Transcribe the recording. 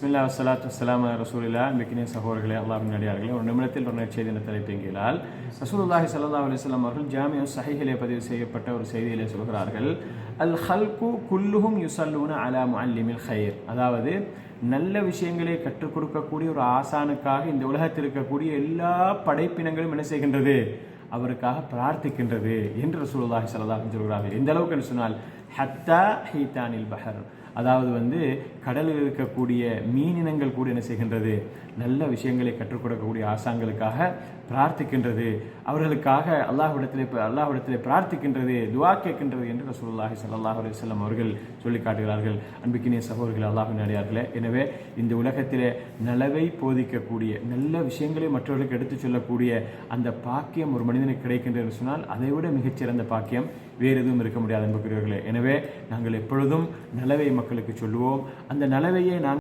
பிஸ்மில்லா வஸ்ஸலாத்து வஸ்ஸலாமு அலா ரசூலில்லாஹ். அன்பிற்கினிய சகோதரர்களே, அல்லாஹ்வின் அடியார்களே, ஒரு நிமிடத்தில் ஒரு நற்செய்தி என்ற தலைப்பின் கீழால் ரசூலுல்லாஹி ஸல்லல்லாஹு அலைஹி வஸல்லம் அவர்கள் ஜாமிஉ ஸஹீஹிலே பதிவு செய்யப்பட்ட ஒரு செய்தியிலே சொல்கிறார்கள், அல் ஹல்கு குல்லுஹும் யுஸல்லூன அலா முஅல்லிமில் கைர். அதாவது நல்ல விஷயங்களை கற்றுக் கொடுக்கக்கூடிய ஒரு ஆசானுக்காக இந்த உலகத்தில் இருக்கக்கூடிய எல்லா படைப்பினங்களும் என்ன செய்கின்றது? அவருக்காக பிரார்த்திக்கின்றது என்று ரசூலுல்லாஹி ஸல்லல்லாஹு அலைஹி சொல்கிறார்கள். எந்த அளவுக்கு என்று சொன்னால், ஹத்தா ஹீதானில் பஹர், அதாவது கடலில் இருக்கக்கூடிய மீனினங்கள் கூட என்ன செய்கின்றது? நல்ல விஷயங்களை கற்றுக் கொடுக்கக்கூடிய ஆசான்களுக்காக பிரார்த்திக்கின்றது, அவர்களுக்காக அல்லாஹ்விடத்திலே பிரார்த்திக்கின்றது, துஆ கேட்கின்றது என்று ரசூலுல்லாஹி ஸல்லல்லாஹு அலைஹி வஸல்லம் அவர்கள் சொல்லி காட்டுகிறார்கள். அன்பிற்கினிய சகோதரர்களே, அல்லாஹ்வின் அடியார்களே, எனவே இந்த உலகத்திலே நலவை போதிக்கக்கூடிய நல்ல விஷயங்களை மற்றவர்களுக்கு எடுத்துச் சொல்லக்கூடிய அந்த பாக்கியம் ஒரு மனிதனுக்கு கிடைக்கின்றது என்று சொன்னால், அதைவிட மிகச்சிறந்த பாக்கியம் வேறு எதுவும் இருக்க முடியாது அன்புக்குரியவர்களே. எனவே நாங்கள் எப்பொழுதும் நலவை மக்களுக்கு சொல்லுவோம். அந்த நலவையே நாங்கள்